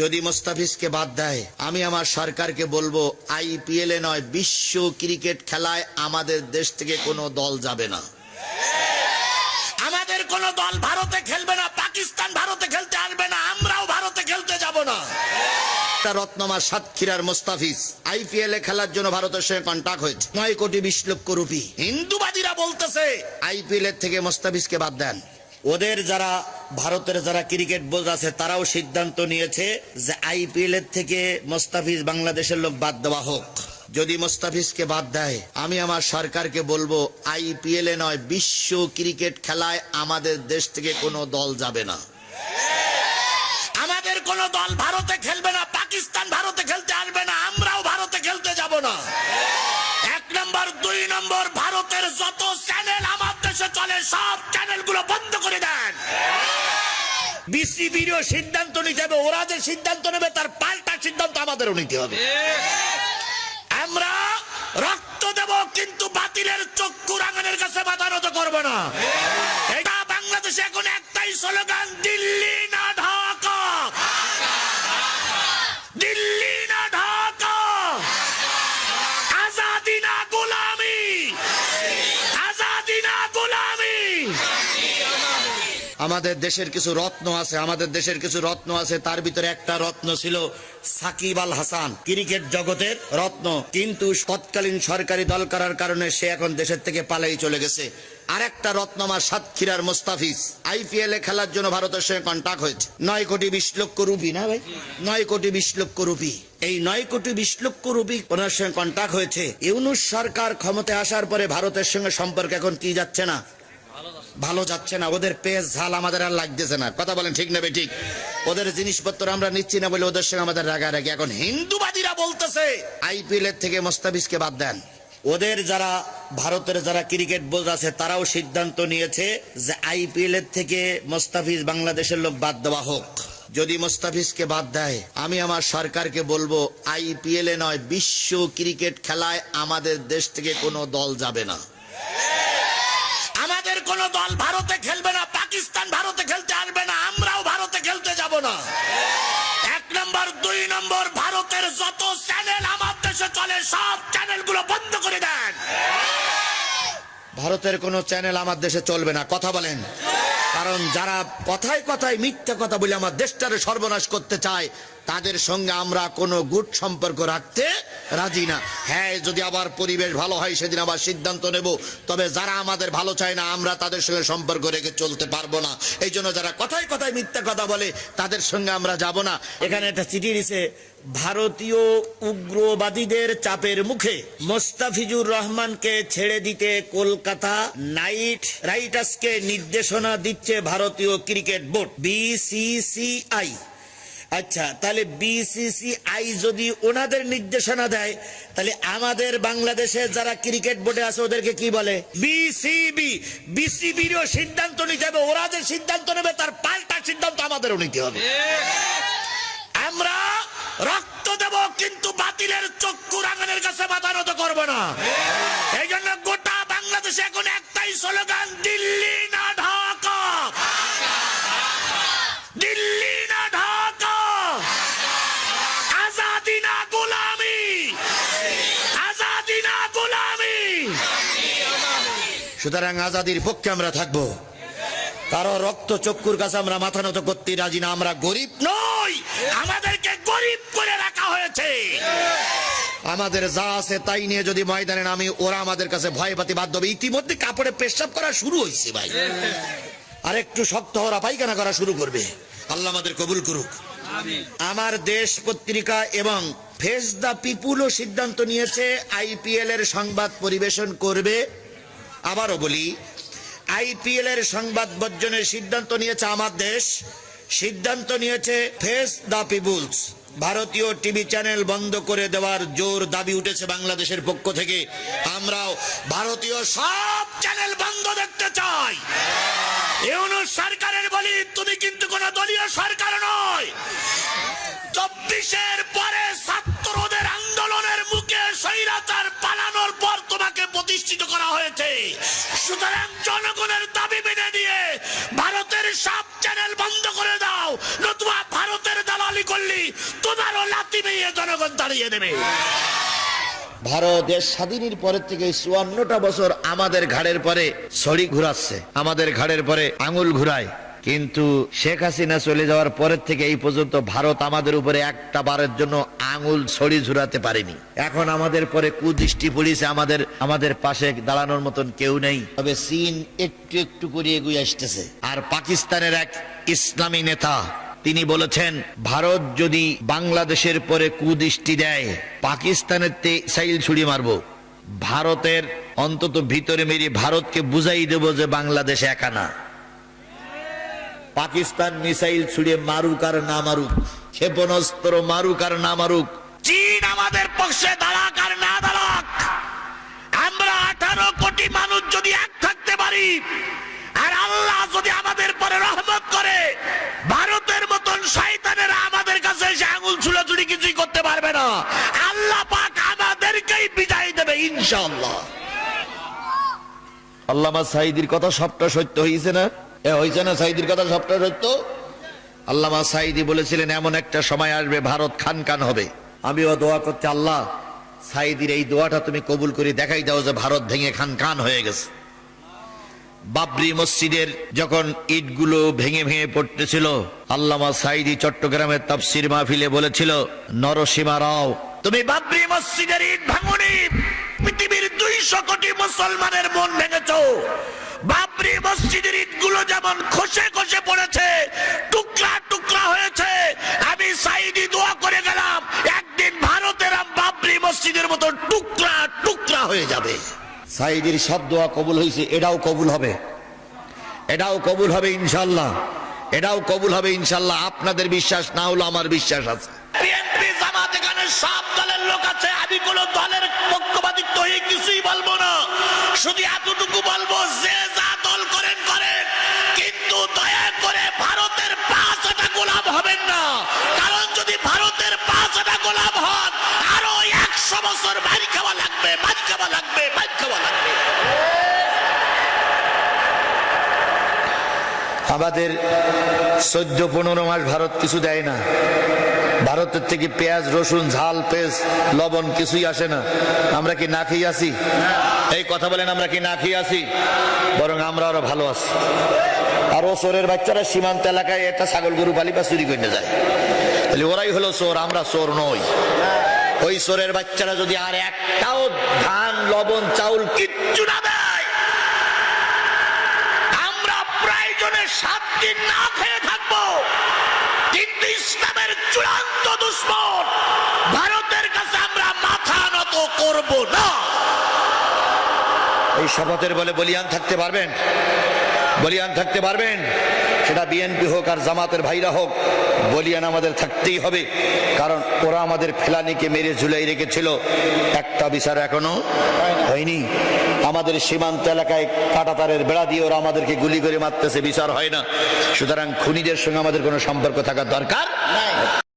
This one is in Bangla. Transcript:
যদি মোস্তাফিজকে বাদ দেয় আমি আমার সরকারকে বলবো আইপিএল এ নয় বিশ্ব ক্রিকেট খেলায় আমাদের দেশ থেকে কোনো দল যাবে না। আমাদের কোনো দল ভারতে খেলবে না, পাকিস্তান ভারতে খেলতে আসবে না, আমরাও ভারতে খেলতে যাব না। রত্নমা সাতক্ষীরার মোস্তাফিজ আইপিএল এ খেলার জন্য ভারতের সঙ্গে কন্টাক্ট হয়েছে 9 কোটি 20 লক্ষ রুপি। হিন্দুবাদীরা বলতেছে আইপিএল এর থেকে মোস্তাফিজকে বাদ দেন। ওদের যারা ভারতের যারা ক্রিকেট বোর্ড আছে তারাও সিদ্ধান্ত নিয়েছে যে আইপিএল এর থেকে মোস্তাফিজ বাংলাদেশের লোক বাদ দেওয়া হোক। যদি মোস্তাফিজকে বাদ দেয় আমি আমার সরকারকে বলবো আইপিএল এ নয় বিশ্ব ক্রিকেট খেলায় আমাদের দেশ থেকে কোনো দল যাবে না। আমাদের কোন দল ভারতে খেলবে না, পাকিস্তান ভারতে খেলতে আসবে না, আমরাও ভারতে খেলতে যাব না। 1 নম্বর 2 নম্বর ভারতের যত চ্যানেল আমার দেশে চলে সব চ্যানেলগুলো বন্ধ করে দেন। বিসিবিরও সিদ্ধান্ত নিতে হবে, ওরা যে সিদ্ধান্ত নেবে তার পাল্টা সিদ্ধান্ত আমাদেরও নিতে হবে। আমরা রক্ত দেব কিন্তু বাতিলের চক্ষু রাঙানোর কাছে মাথা নত করব না। এটা বাংলাদেশে এখন একটাই স্লোগান, দিল্লি না ঢাকা, দিল্লি না ঢাকা, আজাদি না গোলামি, আজাদি না গোলামি। আমাদের দেশের কিছু রত্ন আছে, তার ভিতরে একটা রত্ন ছিল সাকিব আল হাসান, ক্রিকেট জগতের রত্ন, কিন্তু তৎকালীন সরকারি দল করার কারণে সে এখন দেশের থেকে পালাই চলে গেছে। আরেকটা রত্ন আমার সাতক্ষীরার মোস্তাফিজ আইপিএল এ খেলার জন্য ভারতের সঙ্গে কন্টাক্ট হয়েছে 9 কোটি 20 লক্ষ রুপি, না ভাই 9 কোটি 20 লক্ষ রুপি। এই 9 কোটি 20 লক্ষ রুপি ওনার সঙ্গে কন্টাক্ট হয়েছে। ইউনূস সরকার ক্ষমতায় আসার পরে ভারতের সঙ্গে সম্পর্ক এখন কি যাচ্ছে না, ভালো যাচ্ছে না। ওদের পেজ ঝাল আমাদের আর লাগতেছে না, কথা বলেন ঠিক নেবে ঠিক। ওদের জিনিসপত্র আমরা নিচ্ছি না বলে ওদের সঙ্গে আমাদের রাগারাগি। এখন হিন্দুবাদীরা বলতেছে আইপিএল এর থেকে মোস্তাফিজকে বাদ দেন। ওদের যারা ভারতের যারা ক্রিকেট বোর্ড আছে তারাও সিদ্ধান্ত নিয়েছে যে আইপিএল এর থেকে মোস্তাফিজ বাংলাদেশের লোক বাদ দেওয়া হোক। যদি মোস্তাফিজকে বাদ দেয় আমি আমার সরকারকে বলবো আইপিএল এ নয় বিশ্ব ক্রিকেট খেলায় আমাদের দেশ থেকে কোনো দল যাবে না। আমাদের কোন দল ভারতে খেলবে না, পাকিস্তান ভারতে খেলতে আসবে না, আমরাও ভারতে খেলতে যাব না। 1 নম্বর 2 নম্বর ভারতের যত চ্যানেল আমার দেশে চলে সব চ্যানেলগুলো বন্ধ করে দেন। ভারতের কোন চ্যানেল আমার দেশে চলবে না, কথা বলেন। কারণ যারা কথায় কথায় মিথ্যা কথা বলে আমার দেশটারে সর্বনাশ করতে চায় তাদের সঙ্গে আমরা কোনো গুড সম্পর্ক রাখতে রাজি না। হ্যাঁ, যদি আবার পরিবেশ ভালো হয় সেদিন আবার সিদ্ধান্ত নেব, তবে যারা আমাদের ভালো চায় না আমরা তাদের সঙ্গে সম্পর্ক রেখে চলতে পারবো না। এই জন্য যারা কথায় কথায় মিথ্যা কথা বলে তাদের সঙ্গে আমরা যাব না। এখানে একটা চিঠি দিছে, ভারতীয় উগ্রবাদীদের চাপের মুখে মোস্তাফিজুর রহমানকে ছেড়ে দিতে কলকাতা নাইট রাইডার্সকে নির্দেশনা দিচ্ছে ভারতীয় ক্রিকেট বোর্ড বিসিসিআই। আচ্ছা, তাহলে বিসিসিআই যদি ওনাদের নির্দেশনা দেয় তাহলে আমাদের বাংলাদেশে যারা ক্রিকেট বোর্ডে আছে ওদেরকে কি বলে? বিসিবি। বিসিবিরও সিদ্ধান্ত নিতে হবে, ওরা যে সিদ্ধান্ত নেবে তার পাল্টা সিদ্ধান্ত আমাদেরও নিতে হবে। আমরা রক্ত দেব কিন্তু বাতিলের চক্ষু রাঙানোর কাছে মাথা নত করব না। এই জন্য গোটা বাংলাদেশে এখন একটাই স্লোগান, দিল্লি না ঢাকা, দিল্লি না ঢাকা, আজাদি না গোলামি, আজাদি না গোলামি। সুতরাং আজাদির পক্ষে আমরা থাকবো, কারো রক্ত চক্ষুর কাছে আমরা মাথা নত করতে রাজি না। আমরা গরিব নই, আমাদেরকে গরিব করে রাখা হয়েছে। আমাদের যা আছে তাই নিয়ে যদি ময়দানে নামি ওরা আমাদের কাছে ভয় পাতি বাধ্য হবে। ইতিমধ্যে কাপড়ে পেশাব করা শুরু হয়েছে ভাই, আর একটু শক্ত হওয়া পায়খানা করা শুরু করবে। আল্লাহ আমাদের কবুল করুক। আমার দেশ পত্রিকা এবং ফেস দ্য পিপুলও সিদ্ধান্ত নিয়েছে আইপিএল এর সংবাদ পরিবেশন করবে। আবারও বলি, আইপিএল এর সংবাদ বর্জনের সিদ্ধান্ত নিয়েছে আমার দেশ, সিদ্ধান্ত নিয়েছে ফেস দ্য পিপুলস। ভারতীয় টিভি চ্যানেল বন্ধ করে দেওয়ার জোর দাবি উঠেছে বাংলাদেশের পক্ষ থেকে। আমরাও ভারতীয় সব চ্যানেল বন্ধ দেখতে চাই। ইউনূস সরকারের বলি, তুমি কিন্তু কোন দলীয় সরকার নয়। 24-এর পরে ছাত্রদের আন্দোলনের মুখে স্বৈরাচার পালানোর পর তোমাকে প্রতিষ্ঠিত করা হয়েছে। সুতরাং জনগণের দাবি মেনে নিয়ে ভারতের সব চ্যানেল বন্ধ করে দাও, নতুবা ভারতের দালালি করলি তোমারও লাথি মেরে জনগণ দাঁড়িয়ে দেবে। ভারত দেশ স্বাধীনের পরের থেকে 54টা বছর আমাদের ঘাড়ের পরে ছড়ি ঘুরাচ্ছে, আমাদের ঘাড়ের পরে আঙুল ঘুরায়, কিন্তু শেখ হাসিনা চলে যাওয়ার পরের থেকে এই পর্যন্ত ভারত আমাদের উপরে একটা বারের জন্য আঙুল ছড়ি ঝুরাতে পারেনি। এখন আমাদের পরে কুদৃষ্টি পড়েছে, আমাদের পাশে দাঁড়ানোর মতন কেউ নেই। তবে চীন একটু একটু করে এগিয়ে আসতেছে। আর পাকিস্তানের এক ইসলামী নেতা তিনি বলেছেন, ভারত যদি বাংলাদেশের পরে কুদৃষ্টি দেয়, পাকিস্তানের মিসাইল ছুড়ে মারবো, ভারতের অন্তত ভিতরে মেরে ভারতকে বুঝাই দেব যে বাংলাদেশ একা না। পাকিস্তান মিসাইল ছুড়ে মারুক আর না মারুক, ক্ষেপণাস্ত্র মারুক আর না মারুক, চীন আমাদের পক্ষে দাঁড়াক আর না দাঁড়াক, আমরা 18 কোটি মানুষ যদি এক থাকতে পারি, আর আল্লাহ যদি আমাদের পরে রহমত করে, ভারতের মতন শয়তানেরা আমাদের কাছে এসে আঙুল ছুড়াছুড়ি কিছুই করতে পারবে না। আল্লাহ পাক আমাদেরকেই বিদায় দেবে ইনশাআল্লাহ। আল্লামা সাঈদীর কথা সবটা সত্য হয়েছে না? হয়েছে না? সাঈদীর কথা সবটা সত্য। আল্লামা সাঈদী বলেছিলেন, এমন একটা সময় আসবে ভারত খান খান হবে। আমিও দোয়া করছি, আল্লাহ সাঈদীর এই দোয়াটা তুমি কবুল করে দেখাই দাও যে ভারত ভেঙে খান খান হয়ে গেছে। বাবরি মসজিদের যখন ইটগুলো ভেঙে ভেঙে পড়তেছিল, আল্লামা সাঈদী চট্টগ্রামের তাফসীর মাহফিলে বলেছিল, নরসীমা রাও তুমি বাবরি মসজিদের ইট ভাঙনি, পৃথিবীর 200 কোটি মুসলমানের মন ভেঙেছো। বাবরি মসজিদের ইটগুলো যেমন খসে খসে পড়েছে, টুকরা টুকরা হয়েছে, আমি সাঈদী দোয়া করে গেলাম একদিন ভারতের বাবরি মসজিদের মতো টুকরা টুকরা হয়ে যাবে। সাঈদীর সব দোয়া কবুল হয়েছে, এটাও কবুল হবে, এটাও কবুল হবে ইনশাআল্লাহ, এটাও কবুল হবে ইনশাআল্লাহ। আপনাদের বিশ্বাস না হলো আমার বিশ্বাস আছে। বিএনপি জামাত এখানে সব দলের লোক আছে, আমি কোন দলের পক্ষপাতিত্ব হয়ে কিছুই বলবো না, শুধু এতটুকু বলবো, যে যা দল করেন করেন, কিন্তু দয়া করে ভারতের 5টা গোলাম হবেন না। কারণ যদি ভারতের 5টা গোলাম হন, আরো 100 বছর মারি খাওয়া লাগবে, মারি খাওয়া লাগবে, মারি খাওয়া লাগবে। আমাদের 14-15 মাস ভারত কিছু দেয় না। ভারতের থেকে পেঁয়াজ, রসুন, ঝাল, পেস্ট, লবণ কিছুই আসে না। আমরা কি না খেয়ে আছি? এই কথা বলেন, আমরা কি না খেয়ে আছি? বরং আমরা আরো ভালো আছি। আরো চোরের বাচ্চারা সীমান্ত এলাকায় একটা ছাগল গরু পালি বা চুরি করে যায়, তাহলে ওরাই হলো চোর, আমরা চোর নই। ওই চোরের বাচ্চারা যদি আর একটাও ধান, লবণ, চাউল কিচ্ছু না দেয়, আমরা প্রয়োজনে 7 দিন না খেয়ে থাকবো, কিন্তু ইসলামের চূড়ান্ত দুশমন ভারতের কাছে আমরা মাথা নত করব না। এই শপথের বলে বলিয়ান থাকতে পারবেন? বলিয়ান থাকতে পারবেন? সেটা বিএনপি হোক আর জামাতের ভাইরা হোক, বলিয়ান আমাদের থাকতেই হবে। কারণ ওরা আমাদের ফেলানিকে মেরে ঝুলাই রেখেছিল, একটা বিচার এখনো হয়নি। আমাদের সীমান্ত এলাকায় কাঁটাতারের বেড়া দিয়ে ওরা আমাদেরকে গুলি করে মারতেছে, বিচার হয় না। সুতরাং খুনিদের সঙ্গে আমাদের কোনো সম্পর্ক থাকার দরকার নাই।